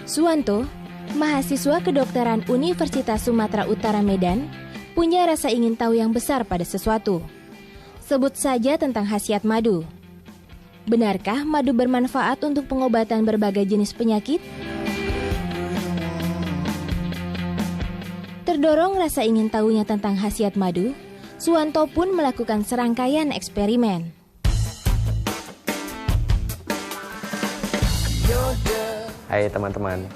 Suwanto, mahasiswa kedokteran Universitas Sumatera Utara Medan, punya rasa ingin tahu yang besar pada sesuatu. Sebut saja tentang khasiat madu. Benarkah madu bermanfaat untuk pengobatan berbagai jenis penyakit? Terdorong rasa ingin tahunya tentang khasiat madu, Suwanto pun melakukan serangkaian eksperimen. Hai teman-teman,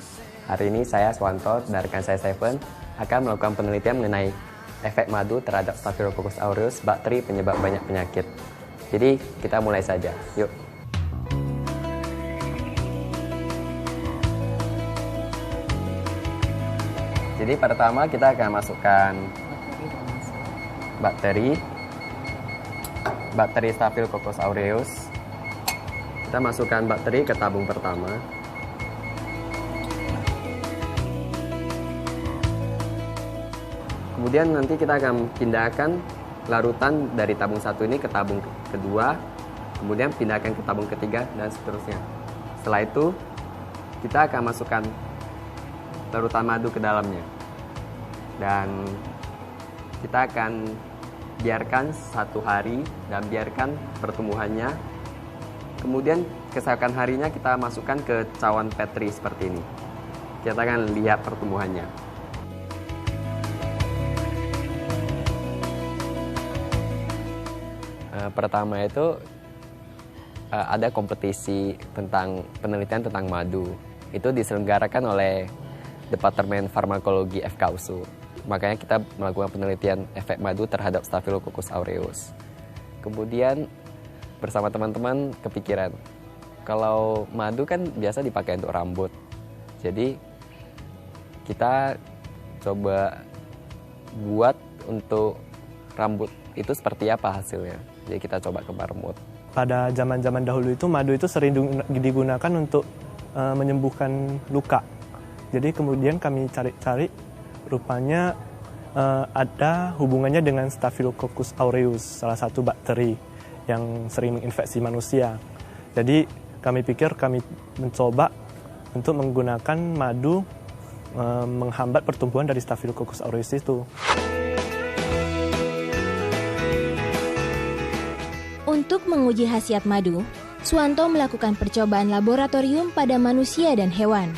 hari ini saya Suwanto dari Kansai Seven akan melakukan penelitian mengenai efek madu terhadap Staphylococcus aureus, bakteri penyebab banyak penyakit. Jadi kita mulai saja, yuk. Jadi pertama kita akan masukkan bakteri Staphylococcus aureus. Kita masukkan bakteri ke tabung pertama. Kemudian nanti kita akan pindahkan larutan dari tabung satu ini ke tabung kedua, kemudian pindahkan ke tabung ketiga, dan seterusnya. Setelah itu, kita akan masukkan larutan madu ke dalamnya. Dan kita akan biarkan 1 hari dan biarkan pertumbuhannya. Kemudian keesokan harinya kita masukkan ke cawan Petri seperti ini. Kita akan lihat pertumbuhannya. Pertama itu ada kompetisi tentang penelitian tentang madu. Itu diselenggarakan oleh Departemen Farmakologi FKUSU. Makanya kita melakukan penelitian efek madu terhadap Staphylococcus aureus. Kemudian bersama teman-teman kepikiran, kalau madu kan biasa dipakai untuk rambut. Jadi kita coba buat untuk rambut itu seperti apa hasilnya. Jadi kita coba ke marmut. Pada zaman-zaman dahulu itu madu itu sering digunakan untuk menyembuhkan luka. Jadi kemudian kami cari-cari, rupanya ada hubungannya dengan Staphylococcus aureus, salah satu bakteri yang sering menginfeksi manusia. Jadi kami pikir kami mencoba untuk menggunakan madu menghambat pertumbuhan dari Staphylococcus aureus itu. Untuk menguji khasiat madu, Suwanto melakukan percobaan laboratorium pada manusia dan hewan.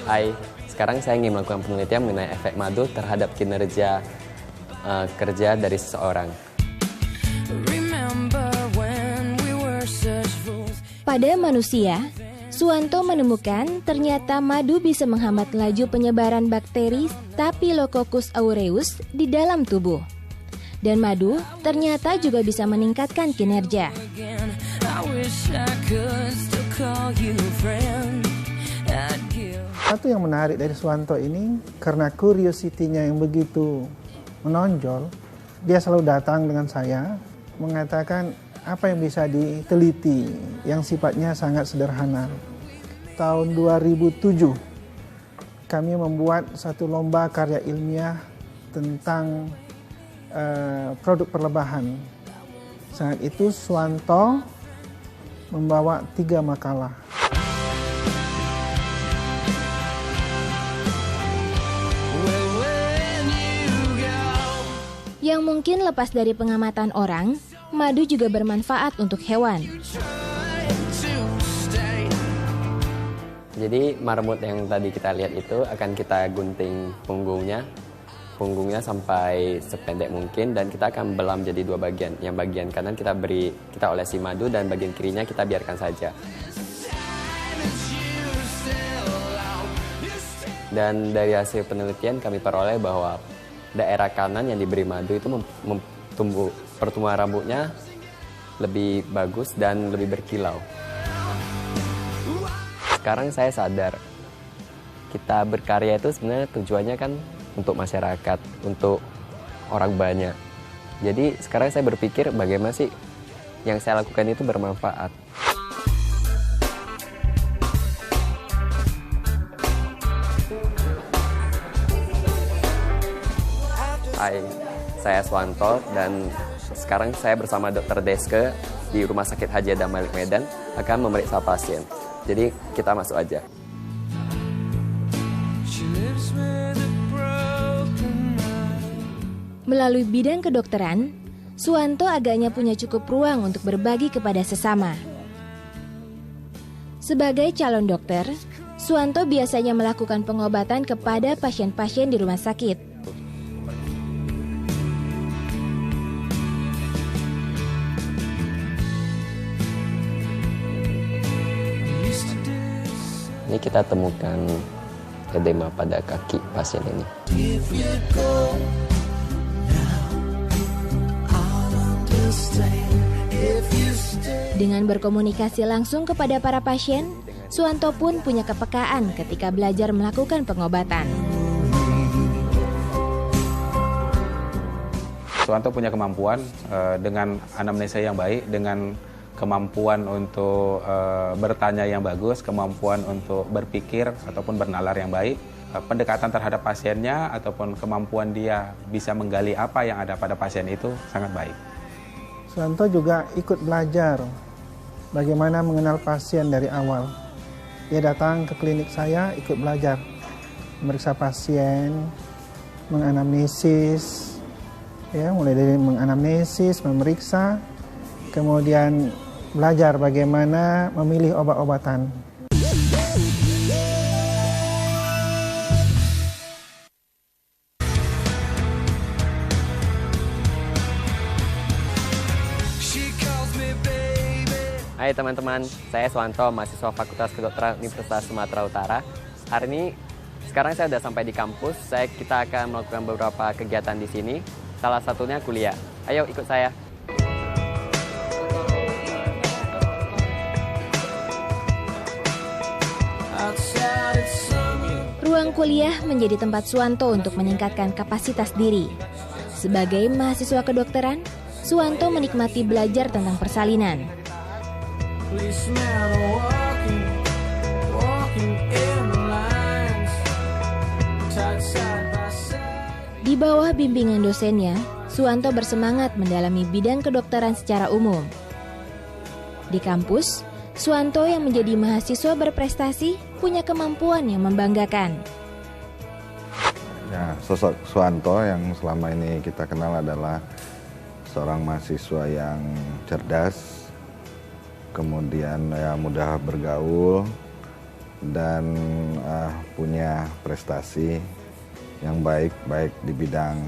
Hai, sekarang saya ingin melakukan penelitian mengenai efek madu terhadap kinerja kerja dari seseorang. Pada manusia, Suwanto menemukan ternyata madu bisa menghambat laju penyebaran bakteri Staphylococcus aureus di dalam tubuh. Dan madu ternyata juga bisa meningkatkan kinerja. Satu yang menarik dari Suwanto ini, karena curiosity-nya yang begitu menonjol, dia selalu datang dengan saya, mengatakan apa yang bisa diteliti, yang sifatnya sangat sederhana. Tahun 2007, kami membuat satu lomba karya ilmiah tentang produk perlebahan. Saat itu Suwanto membawa 3 makalah. Yang mungkin lepas dari pengamatan orang, madu juga bermanfaat untuk hewan. Jadi marmut yang tadi kita lihat itu akan kita gunting punggungnya sampai sependek mungkin, dan kita akan belam jadi 2 bagian. Yang bagian kanan kita olesi madu, dan bagian kirinya kita biarkan saja. Dan dari hasil penelitian kami peroleh bahwa daerah kanan yang diberi madu itu pertumbuhan rambutnya lebih bagus dan lebih berkilau. Sekarang saya sadar, kita berkarya itu sebenarnya tujuannya kan untuk masyarakat, untuk orang banyak. Jadi sekarang saya berpikir bagaimana sih yang saya lakukan itu bermanfaat. Hai, saya Suwanto dan sekarang saya bersama Dr. Deske di Rumah Sakit Haji Adam Malik Medan akan memeriksa pasien. Jadi kita masuk aja. Melalui bidang kedokteran, Suwanto agaknya punya cukup ruang untuk berbagi kepada sesama. Sebagai calon dokter, Suwanto biasanya melakukan pengobatan kepada pasien-pasien di rumah sakit. Ini kita temukan edema pada kaki pasien ini. Dengan berkomunikasi langsung kepada para pasien, Suwanto pun punya kepekaan ketika belajar melakukan pengobatan. Suwanto punya kemampuan dengan anamnesa yang baik, dengan kemampuan untuk bertanya yang bagus, kemampuan untuk berpikir ataupun bernalar yang baik, pendekatan terhadap pasiennya ataupun kemampuan dia bisa menggali apa yang ada pada pasien itu sangat baik. Suwanto juga ikut belajar bagaimana mengenal pasien dari awal. Dia datang ke klinik saya, ikut belajar memeriksa pasien, menganamnesis, ya, mulai dari menganamnesis, memeriksa, kemudian belajar bagaimana memilih obat-obatan. Hai teman-teman, saya Suwanto, mahasiswa Fakultas Kedokteran Universitas Sumatera Utara. Hari ini, sekarang saya sudah sampai di kampus. Kita akan melakukan beberapa kegiatan di sini. Salah satunya kuliah. Ayo ikut saya. Ruang kuliah menjadi tempat Suwanto untuk meningkatkan kapasitas diri. Sebagai mahasiswa kedokteran, Suwanto menikmati belajar tentang persalinan. Di bawah bimbingan dosennya, Suwanto bersemangat mendalami bidang kedokteran secara umum. Di kampus, Suwanto yang menjadi mahasiswa berprestasi punya kemampuan yang membanggakan. Ya, sosok Suwanto yang selama ini kita kenal adalah seorang mahasiswa yang cerdas, kemudian ya mudah bergaul dan punya prestasi yang baik di bidang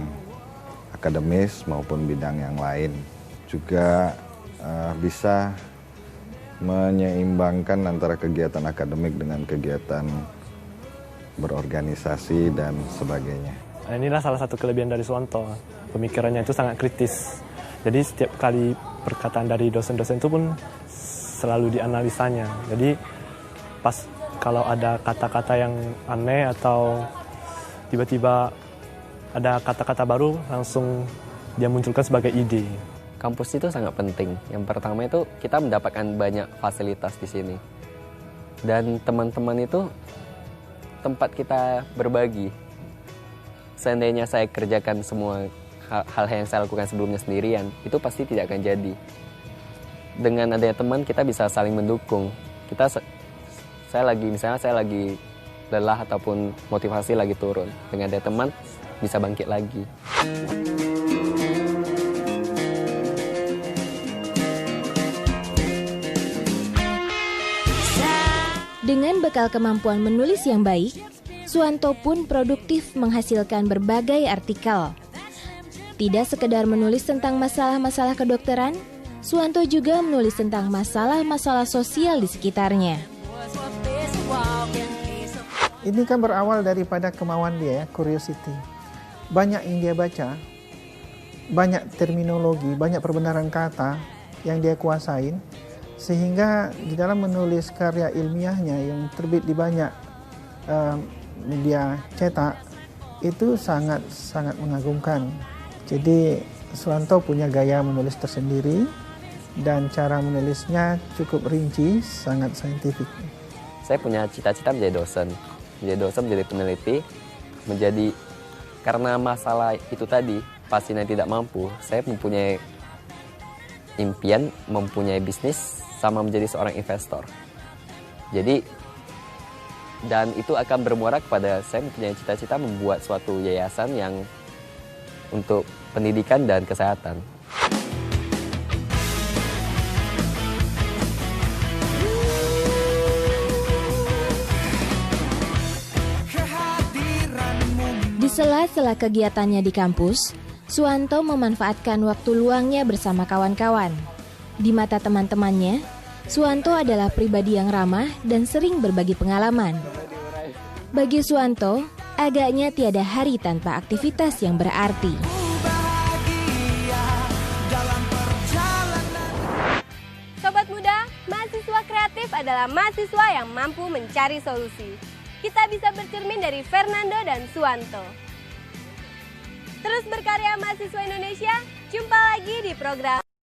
akademis maupun bidang yang lain. Juga bisa menyeimbangkan antara kegiatan akademik dengan kegiatan berorganisasi dan sebagainya. Inilah salah satu kelebihan dari Suwanto. Pemikirannya itu sangat kritis. Jadi setiap kali perkataan dari dosen-dosen itu pun selalu dianalisanya. Jadi pas kalau ada kata-kata yang aneh atau tiba-tiba ada kata-kata baru, langsung dia munculkan sebagai ide. Kampus itu sangat penting. Yang pertama itu kita mendapatkan banyak fasilitas di sini. Dan teman-teman itu tempat kita berbagi. Seandainya saya kerjakan semua hal yang saya lakukan sebelumnya sendirian, itu pasti tidak akan jadi. Dengan adanya teman, kita bisa saling mendukung. Saya lagi lelah ataupun motivasi lagi turun. Dengan adanya teman, bisa bangkit lagi. Dengan bekal kemampuan menulis yang baik, Suwanto pun produktif menghasilkan berbagai artikel. Tidak sekedar menulis tentang masalah-masalah kedokteran, Suwanto juga menulis tentang masalah-masalah sosial di sekitarnya. Ini kan berawal daripada kemauan dia, curiosity. Banyak yang dia baca, banyak terminologi, banyak perbenaran kata yang dia kuasain, sehingga di dalam menulis karya ilmiahnya yang terbit di banyak media cetak, itu sangat mengagumkan. Jadi Suwanto punya gaya menulis tersendiri dan cara menulisnya cukup rinci, sangat saintifik. Saya punya cita-cita menjadi dosen, menjadi peneliti, karena masalah itu tadi, pasien yang tidak mampu, saya mempunyai impian mempunyai bisnis sama menjadi seorang investor. Jadi, dan itu akan bermuara kepada saya mempunyai cita-cita membuat suatu yayasan yang untuk pendidikan dan kesehatan. Di sela-sela kegiatannya di kampus, Suwanto memanfaatkan waktu luangnya bersama kawan-kawan. Di mata teman-temannya, Suwanto adalah pribadi yang ramah dan sering berbagi pengalaman. Bagi Suwanto, agaknya tiada hari tanpa aktivitas yang berarti. Sobat muda, mahasiswa kreatif adalah mahasiswa yang mampu mencari solusi. Kita bisa bercermin dari Fernando dan Suwanto. Terus berkarya mahasiswa Indonesia, jumpa lagi di program